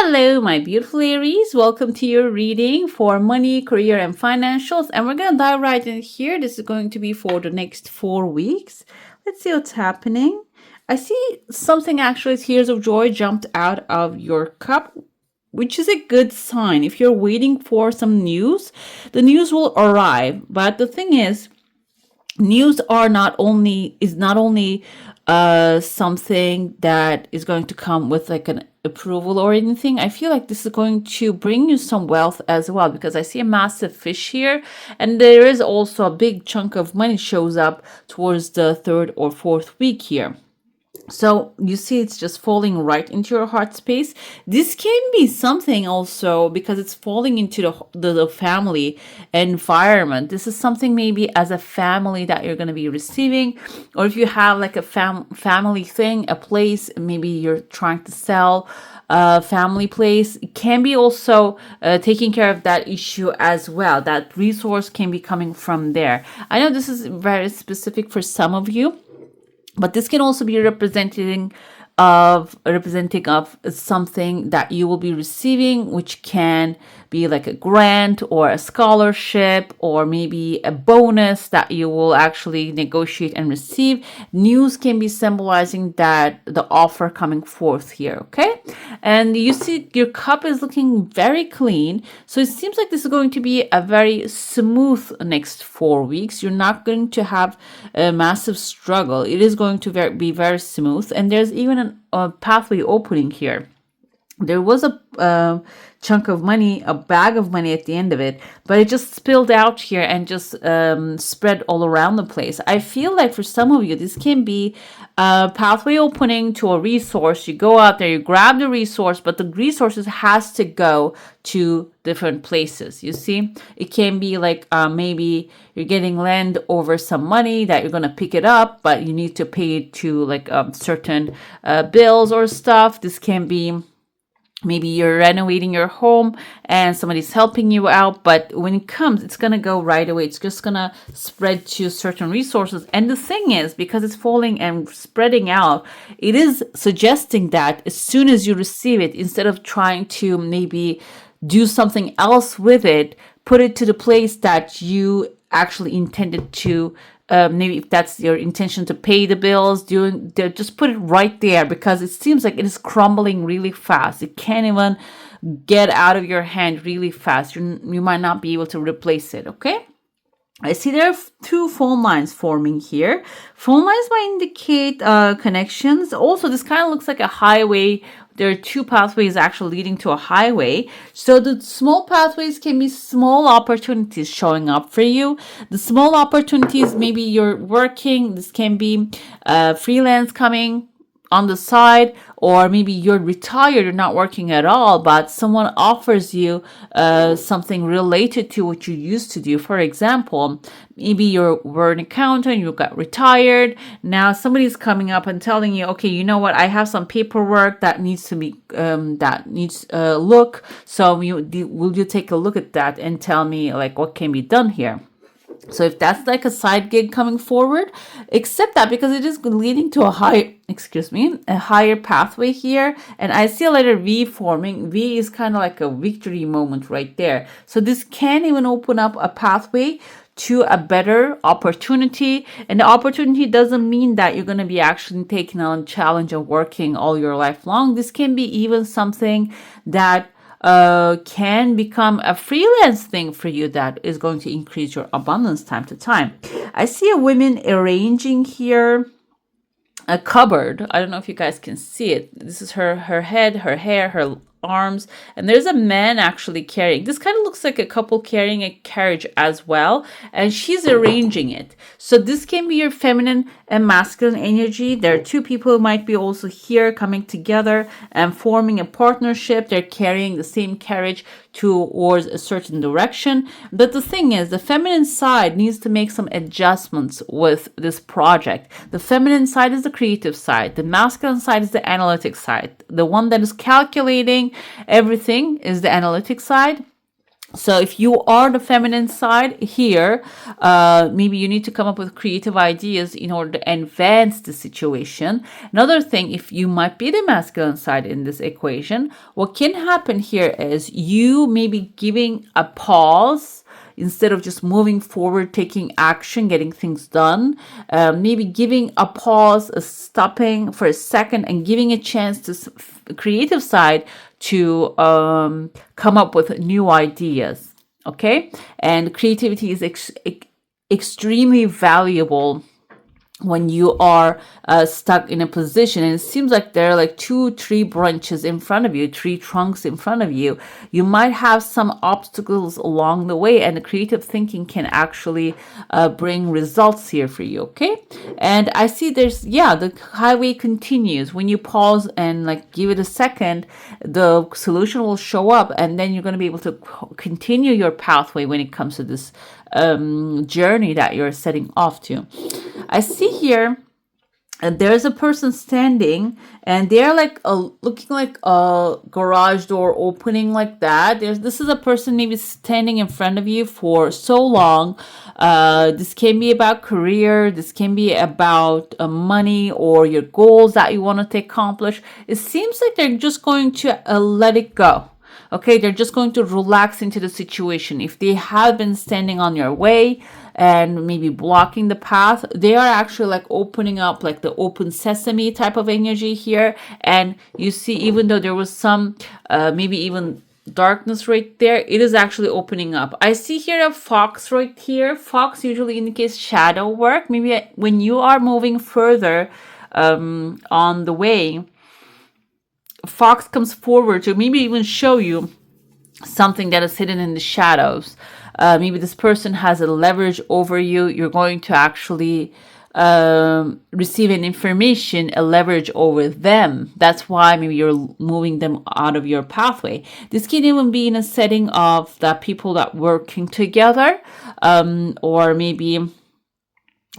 Hello, my beautiful Aries. Welcome to your reading for money, career, and financials. And we're going to dive right in here. This is going to be for the next 4 weeks. Let's see what's happening. I see something actually, tears of joy jumped out of your cup, which is a good sign. If you're waiting for some news, the news will arrive. But the thing is, news are not only something that is going to come with like an approval or anything. I feel like this is going to bring you some wealth as well, because I see a massive fish here, and there is also a big chunk of money shows up towards the 3rd or 4th week here. So you see it's just falling right into your heart space. This can be something also because it's falling into the family environment. This is something maybe as a family that you're going to be receiving, or if you have like a family thing, a place, maybe you're trying to sell a family place. It can be also taking care of that issue as well. That resource can be coming from there. I know this is very specific for some of you, but this can also be representing of something that you will be receiving, which can be like a grant or a scholarship or maybe a bonus that you will actually negotiate and receive. News can be symbolizing that the offer coming forth here, okay? And you see your cup is looking very clean. So it seems like this is going to be a very smooth next 4 weeks. You're not going to have a massive struggle. It is going to be very smooth. And there's even a pathway opening here. There was a chunk of money, a bag of money at the end of it, but it just spilled out here and just spread all around the place. I feel like for some of you, this can be a pathway opening to a resource. You go out there, you grab the resource, but the resources has to go to different places. You see, it can be like maybe you're getting land over some money that you're going to pick it up, but you need to pay it to like certain bills or stuff. This can be maybe you're renovating your home and somebody's helping you out, but when it comes, it's going to go right away. It's just going to spread to certain resources. And the thing is, because it's falling and spreading out, it is suggesting that as soon as you receive it, instead of trying to maybe do something else with it, put it to the place that you actually intended to. Maybe if that's your intention to pay the bills, just put it right there, because it seems like it is crumbling really fast. It can't even get out of your hand really fast. You might not be able to replace it, okay? I see there are 2 phone lines forming here. Phone lines might indicate connections. Also, this kind of looks like a highway. There are 2 pathways actually leading to a highway. So the small pathways can be small opportunities showing up for you. The small opportunities, maybe you're working. This can be freelance coming on the side, or maybe you're retired, you're not working at all, but someone offers you something related to what you used to do. For example, maybe you were an accountant, you got retired. Now somebody's coming up and telling you, okay, you know what? I have some paperwork that needs to be look. So will you take a look at that and tell me like what can be done here? So if that's like a side gig coming forward, accept that, because it is leading to a higher pathway here. And I see a letter V forming. V is kind of like a victory moment right there. So this can even open up a pathway to a better opportunity. And the opportunity doesn't mean that you're going to be actually taking on a challenge of working all your life long. This can be even something that can become a freelance thing for you that is going to increase your abundance time to time. I see a woman arranging here a cupboard. I don't know if you guys can see it. This is her head, her hair, her arms, and there's a man actually carrying. This kind of looks like a couple carrying a carriage as well, and she's arranging it. So this can be your feminine and masculine energy. There are 2 people who might be also here coming together and forming a partnership. They're carrying the same carriage towards a certain direction. But the thing is, the feminine side needs to make some adjustments with this project. The feminine side is the creative side. The masculine side is the analytic side. The one that is calculating everything is the analytic side. So if you are the feminine side here, maybe you need to come up with creative ideas in order to advance the situation. Another thing, if you might be the masculine side in this equation, what can happen here is you may be giving a pause instead of just moving forward, taking action, getting things done. Maybe giving a pause, stopping for a second, and giving a chance to the creative side to come up with new ideas. Okay, and creativity is extremely valuable when you are stuck in a position, and it seems like there are like 2 tree branches in front of you, tree trunks in front of you. You might have some obstacles along the way, and the creative thinking can actually bring results here for you. Okay, and I see there's the highway continues. When you pause and like give it a second, the solution will show up, and then you're going to be able to continue your pathway when it comes to this journey that you're setting off to. I see here there's a person standing, and they're like looking like a garage door opening like that. This is a person maybe standing in front of you for so long. This can be about career. This can be about money or your goals that you want to accomplish. It seems like they're just going to let it go. Okay, they're just going to relax into the situation. If they have been standing on your way and maybe blocking the path, they are actually like opening up, like the open sesame type of energy here. And you see, even though there was some maybe even darkness right there, it is actually opening up. I see here a fox right here. Fox usually indicates shadow work. Maybe when you are moving further on the way, fox comes forward to maybe even show you something that is hidden in the shadows. Maybe this person has a leverage over you. You're going to actually receive an information, a leverage over them. That's why maybe you're moving them out of your pathway. This can even be in a setting of that people that working together, or maybe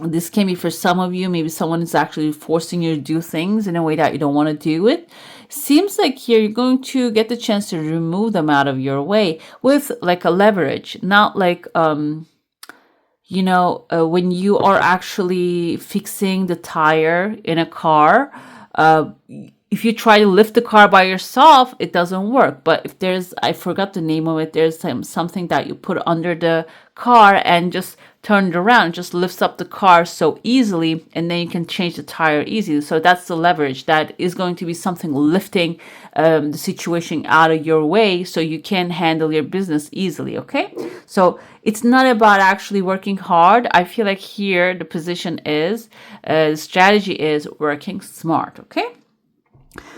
this can be for some of you, maybe someone is actually forcing you to do things in a way that you don't want to do it. Seems like here you're going to get the chance to remove them out of your way with like a leverage, not like, when you are actually fixing the tire in a car, if you try to lift the car by yourself, it doesn't work. But if I forgot the name of it, there's something that you put under the car and just turn it around, just lifts up the car so easily, and then you can change the tire easily. So that's the leverage. That is going to be something lifting the situation out of your way so you can handle your business easily, okay? So it's not about actually working hard. I feel like here the position is, the strategy is working smart, okay?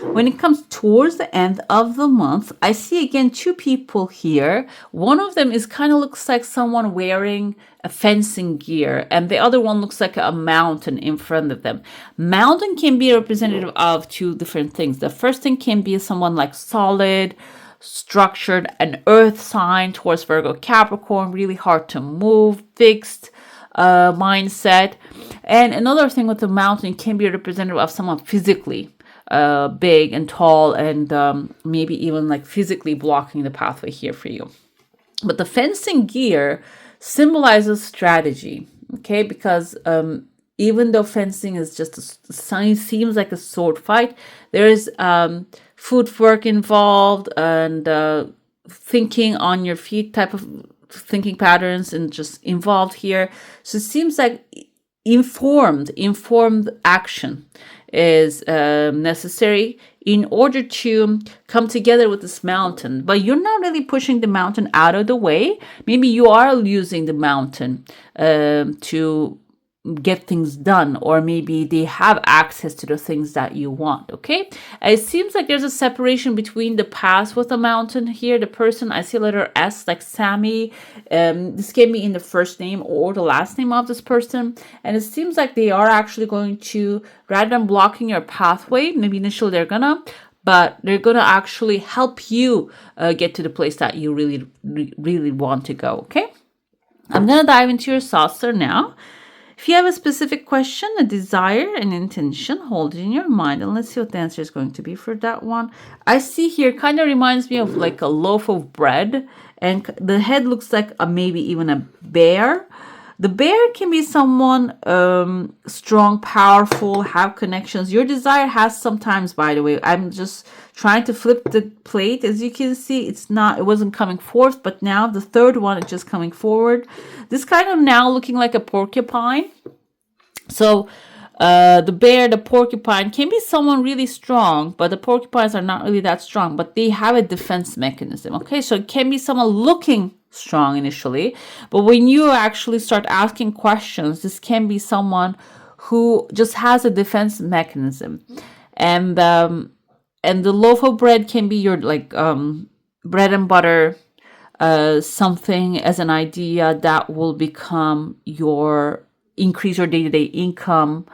When it comes towards the end of the month, I see again 2 people here. One of them is kind of looks like someone wearing a fencing gear, and the other one looks like a mountain in front of them. Mountain can be representative of 2 different things. The first thing can be someone like solid, structured, an earth sign towards Virgo, Capricorn, really hard to move, fixed mindset. And another thing with the mountain can be representative of someone physically big and tall, and maybe even like physically blocking the pathway here for you. But the fencing gear symbolizes strategy, okay? Because even though fencing is just seems like a sword fight, there is footwork involved and thinking on your feet type of thinking patterns and just involved here. So it seems like informed action is necessary in order to come together with this mountain. But you're not really pushing the mountain out of the way. Maybe you are using the mountain to get things done, or maybe they have access to the things that you want, okay? It seems like there's a separation between the past with the mountain here. The person, I see letter S, like Sammy. This can be in the first name or the last name of this person. And it seems like they are actually going to, rather than blocking your pathway, maybe initially they're gonna actually help you get to the place that you really want to go, okay? I'm gonna dive into your saucer now. If you have a specific question, a desire, an intention, hold it in your mind, and let's see what the answer is going to be for that one. I see here, kind of reminds me of like a loaf of bread, and the head looks like maybe even a bear. The bear can be someone strong, powerful, have connections. Your desire has sometimes, by the way, I'm just trying to flip the plate. As you can see, it wasn't coming forth, but now the third one is just coming forward. This kind of now looking like a porcupine. So the bear, the porcupine can be someone really strong, but the porcupines are not really that strong, but they have a defense mechanism. Okay, so it can be someone looking strong initially, but when you actually start asking questions, this can be someone who just has a defense mechanism. And the loaf of bread can be your like bread and butter, something as an idea that will become your increase your day-to-day income,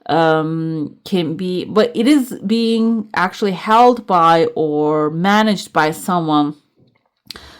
can be, but it is being actually held by or managed by someone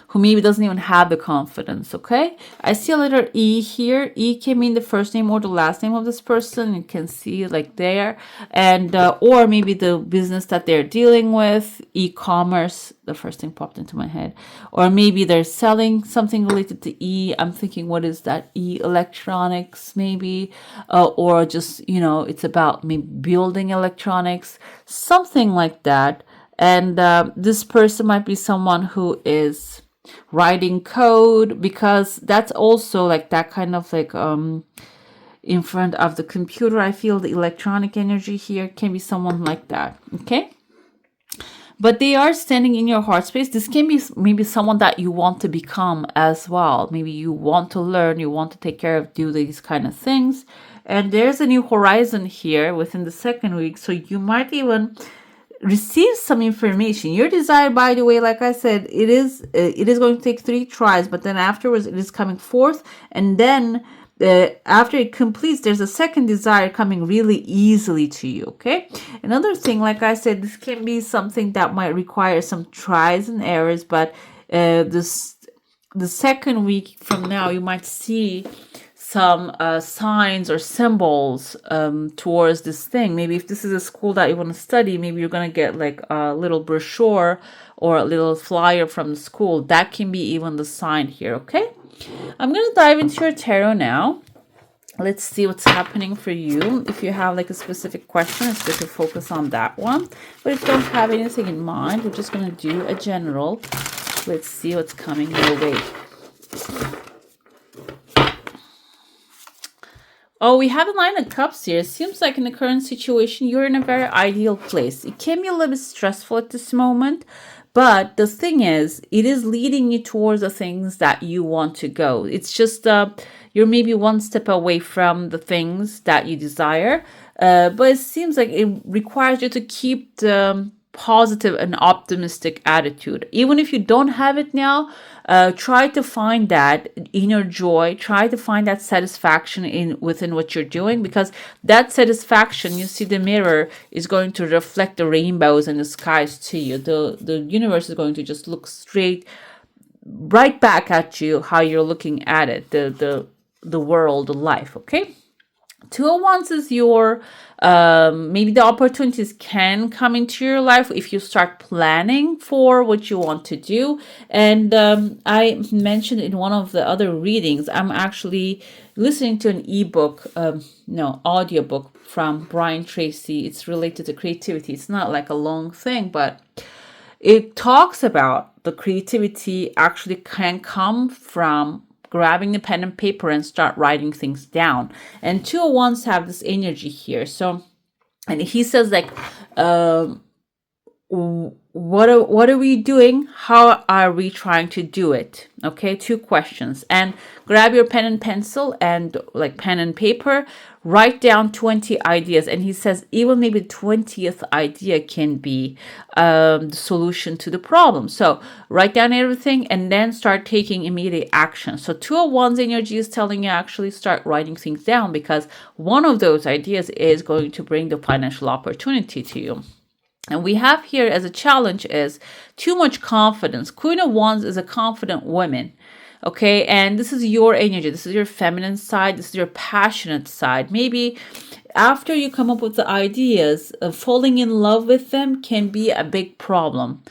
who maybe doesn't even have the confidence. Okay, I see a letter E here. E can mean the first name or the last name of this person. You can see like there, and or maybe the business that they're dealing with, e-commerce. The first thing popped into my head, or maybe they're selling something related to E. I'm thinking, what is that? E, electronics, maybe, or just it's about maybe building electronics, something like that. And this person might be someone who is writing code, because that's also like that kind of like in front of the computer. I feel the electronic energy here can be someone like that. Okay, but they are standing in your heart space. This can be maybe someone that you want to become as well. Maybe you want to learn, you want to take care of, do these kind of things. And there's a new horizon here within the second week, so you might even receive some information. Your desire, by the way, like I said, it is going to take 3 tries, but then afterwards it is coming forth, and then after it completes, there's a second desire coming really easily to you. Okay, another thing, like I said, this can be something that might require some tries and errors, but the second week from now you might see some signs or symbols towards this thing. Maybe if this is a school that you want to study, maybe you're going to get like a little brochure or a little flyer from the school. That can be even the sign here. Okay, I'm going to dive into your tarot now. Let's see what's happening for you. If you have like a specific question, it's good to focus on that one. But if you don't have anything in mind, we're just going to do a general. Let's see what's coming your way. Oh, we have a 9 of Cups here. It seems like in the current situation, you're in a very ideal place. It can be a little bit stressful at this moment, but the thing is, it is leading you towards the things that you want to go. It's just you're maybe one step away from the things that you desire, but it seems like it requires you to keep the positive and optimistic attitude. Even if you don't have it now, try to find that inner joy, try to find that satisfaction within what you're doing, because that satisfaction, you see the mirror, is going to reflect the rainbows and the skies to you. The universe is going to just look straight right back at you, how you're looking at it, the world, the life. Okay, 2 of Wands is your maybe the opportunities can come into your life if you start planning for what you want to do. And I mentioned in one of the other readings, I'm actually listening to an ebook, audiobook from Brian Tracy. It's related to creativity. It's not like a long thing, but it talks about the creativity actually can come from grabbing the pen and paper and start writing things down. And 2 of Wands have this energy here. So, and he says like, what are we doing? How are we trying to do it? Okay, 2 questions. And grab your pen and pencil and like pen and paper, write down 20 ideas. And he says even maybe 20th idea can be the solution to the problem. So write down everything and then start taking immediate action. So 2 of Wands energy is telling you actually start writing things down, because one of those ideas is going to bring the financial opportunity to you. And we have here as a challenge is too much confidence. Queen of Wands is a confident woman. Okay, and this is your energy. This is your feminine side. This is your passionate side. Maybe after you come up with the ideas, falling in love with them can be a big problem.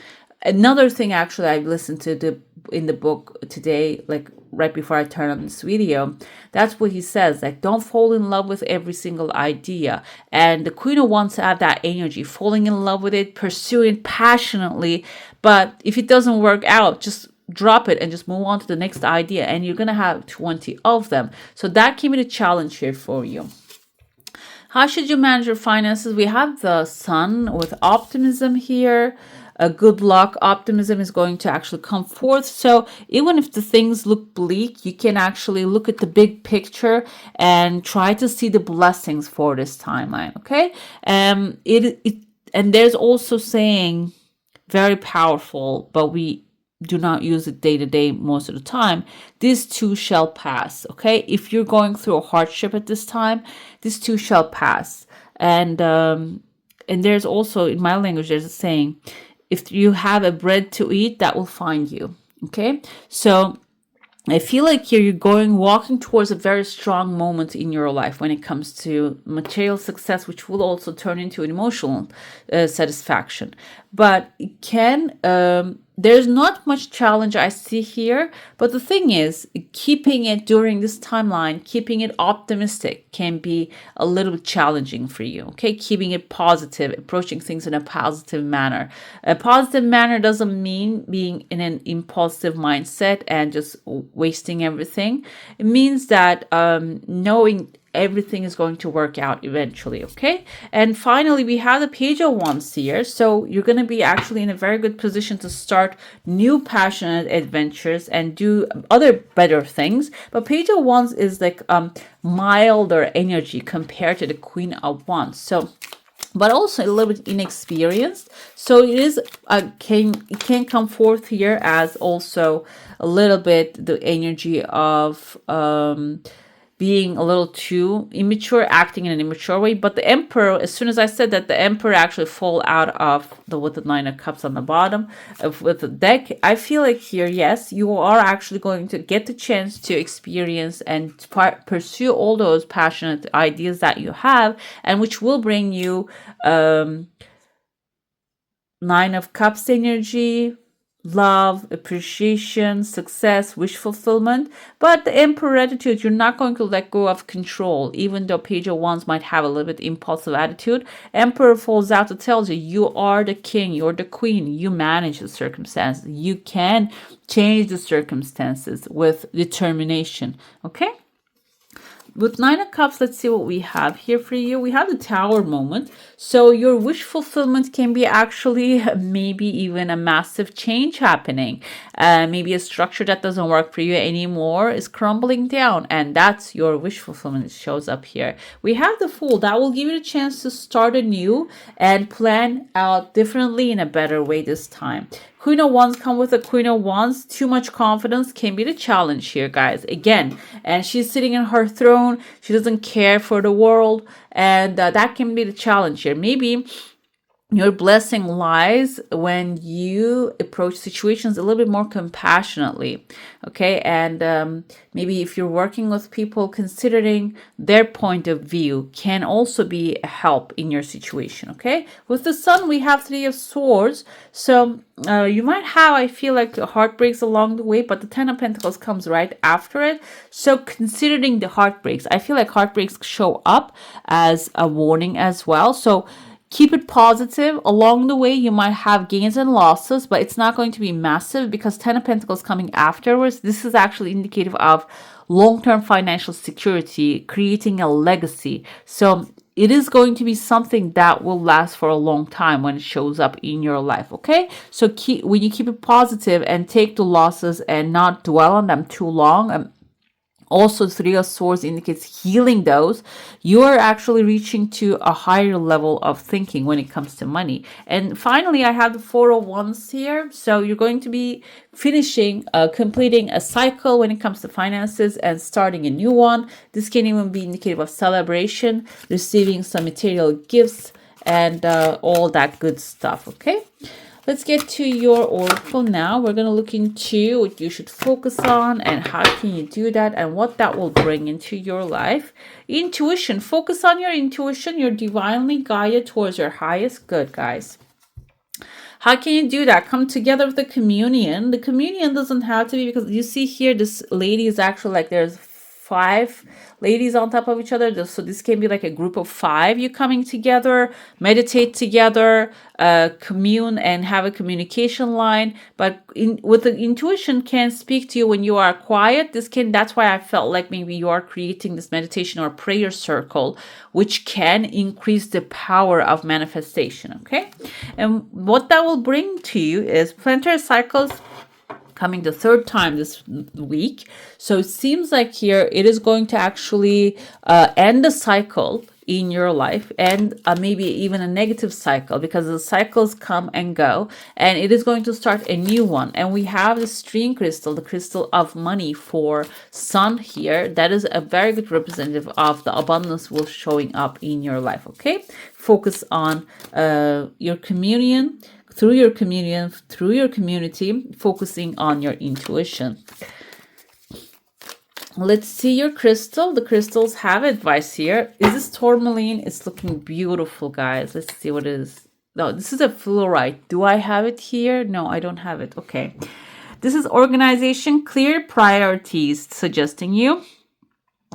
Another thing, actually, I listened to in the book today, like right before I turn on this video. That's what he says. Like, don't fall in love with every single idea. And the Queen of Wands have that energy, falling in love with it, pursuing it passionately. But if it doesn't work out, just drop it and just move on to the next idea. And you're gonna have 20 of them. So that can be the challenge here for you. How should you manage your finances? We have the Sun with optimism here. A good luck, optimism is going to actually come forth. So even if the things look bleak, you can actually look at the big picture and try to see the blessings for this timeline. Okay, and there's also saying very powerful, but we do not use it day to day most of the time. This too shall pass. Okay, if you're going through a hardship at this time, this too shall pass. And there's also, in my language, there's a saying, if you have a bread to eat, that will find you. Okay, so I feel like here you're walking towards a very strong moment in your life when it comes to material success, which will also turn into an emotional satisfaction. But it can, there's not much challenge I see here. But the thing is, keeping it during this timeline, keeping it optimistic can be a little bit challenging for you. Okay, keeping it positive, approaching things in a positive manner. A positive manner doesn't mean being in an impulsive mindset and just wasting everything. It means that knowing everything is going to work out eventually. Okay, and finally we have the Page of Wands here, so you're going to be actually in a very good position to start new passionate adventures and do other better things. But Page of Wands is like milder energy compared to the Queen of Wands, so but also a little bit inexperienced. So it is it can come forth here as also a little bit the energy of being a little too immature, acting in an immature way. But the Emperor, as soon as I said that, the Emperor actually fall out of with the Nine of Cups on the bottom with the deck. I feel like here, yes, you are actually going to get the chance to experience and pursue all those passionate ideas that you have, and which will bring you Nine of Cups energy, love, appreciation, success, wish fulfillment. But the Emperor attitude, you're not going to let go of control. Even though Page of Wands might have a little bit impulsive attitude, Emperor falls out to tell you, you are the king, you're the queen, you manage the circumstances. You can change the circumstances with determination. Okay? With Nine of Cups, let's see what we have here for you. We have the Tower moment. So your wish fulfillment can be actually maybe even a massive change happening. Maybe a structure that doesn't work for you anymore is crumbling down. And that's your wish fulfillment. It shows up here. We have the Fool. That will give you a chance to start anew and plan out differently in a better way this time. Queen of Wands come with a Queen of Wands. Too much confidence can be the challenge here, guys. Again, and she's sitting in her throne. She doesn't care for the world. And that can be the challenge here. Maybe your blessing lies when you approach situations a little bit more compassionately, okay? And maybe if you're working with people, considering their point of view can also be a help in your situation, okay? With the Sun, we have Three of Swords. So you might have, I feel like, heartbreaks along the way, but the Ten of Pentacles comes right after it. So considering the heartbreaks, I feel like heartbreaks show up as a warning as well. So keep it positive. Along the way, you might have gains and losses, but it's not going to be massive because Ten of Pentacles coming afterwards. This is actually indicative of long-term financial security, creating a legacy. So it is going to be something that will last for a long time when it shows up in your life, okay? So when you keep it positive and take the losses and not dwell on them too long, also, Three of Swords indicates healing those. You are actually reaching to a higher level of thinking when it comes to money. And finally, I have the Four of Wands here. So you're going to be finishing, completing a cycle when it comes to finances and starting a new one. This can even be indicative of celebration, receiving some material gifts, and all that good stuff, okay? Let's get to your oracle now. We're going to look into what you should focus on and how can you do that and what that will bring into your life. Intuition. Focus on your intuition. You're divinely guided towards your highest good, guys. How can you do that? Come together with the communion. The communion doesn't have to be, because you see here, this lady is actually like there's 5 ladies on top of each other. So this can be like a group of 5 you coming together, meditate together, commune and have a communication line. But with the intuition can speak to you when you are quiet. That's why I felt like maybe you are creating this meditation or prayer circle, which can increase the power of manifestation. Okay. And what that will bring to you is planetary cycles coming the 3rd time this week. So it seems like here it is going to actually end the cycle in your life, and maybe even a negative cycle, because the cycles come and go, and it is going to start a new one. And we have the string crystal, the crystal of money for sun here. That is a very good representative of the abundance will showing up in your life. Okay, focus on your communion, through your communion, through your community, focusing on your intuition. Let's see your crystal. The crystals have advice here. Is this tourmaline? It's looking beautiful, guys. Let's see what it is. No, this is a fluorite. Do I have it here? No, I don't have it. Okay. This is organization, clear priorities, suggesting you.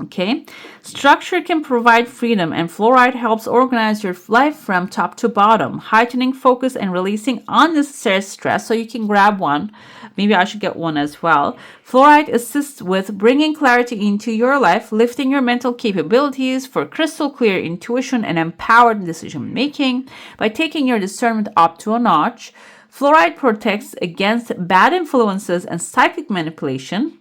Okay, structure can provide freedom, and fluoride helps organize your life from top to bottom, heightening focus and releasing unnecessary stress. So you can grab one. Maybe I should get one as well. Fluoride assists with bringing clarity into your life, lifting your mental capabilities for crystal clear intuition and empowered decision making by taking your discernment up to a notch. Fluoride protects against bad influences and psychic manipulation.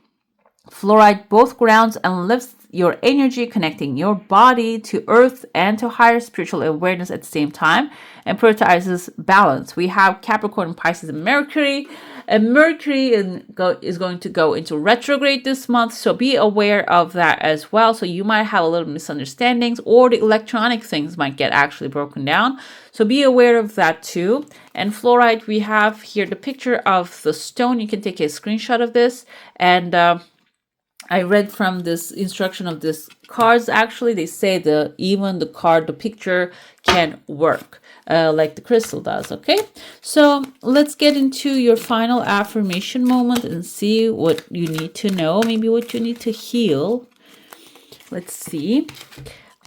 Fluoride both grounds and lifts your energy, connecting your body to earth and to higher spiritual awareness at the same time, and prioritizes balance. We have Capricorn, Pisces, and Mercury. And Mercury is going to go into retrograde this month, so be aware of that as well. So you might have a little misunderstandings, or the electronic things might get actually broken down. So be aware of that too. And fluoride, we have here the picture of the stone. You can take a screenshot of this, and I read from this instruction of this cards. Actually, they say even the card, the picture can work like the crystal does. Okay, so let's get into your final affirmation moment and see what you need to know, maybe what you need to heal. Let's see.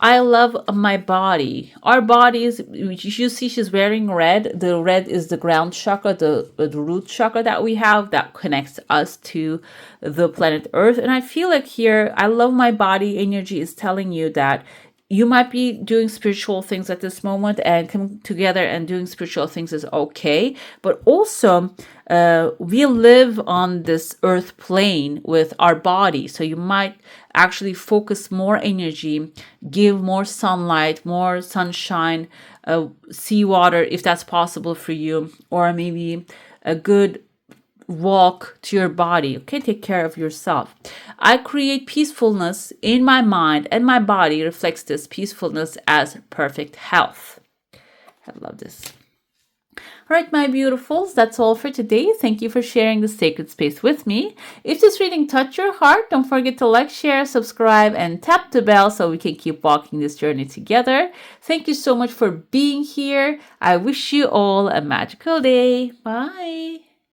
I love my body. Our bodies, you see she's wearing red. The red is the ground chakra, the root chakra that we have that connects us to the planet Earth. And I feel like here, I love my body energy is telling you that you might be doing spiritual things at this moment, and coming together and doing spiritual things is okay. But also, we live on this earth plane with our body. So you might actually focus more energy, give more sunlight, more sunshine, seawater, if that's possible for you, or maybe a good walk to your body. Okay, take care of yourself. I create peacefulness in my mind, and my body reflects this peacefulness as perfect health. I love this. All right, my beautifuls, that's all for today. Thank you for sharing the sacred space with me. If this reading touched your heart, don't forget to like, share, subscribe, and tap the bell so we can keep walking this journey together. Thank you so much for being here. I wish you all a magical day. Bye.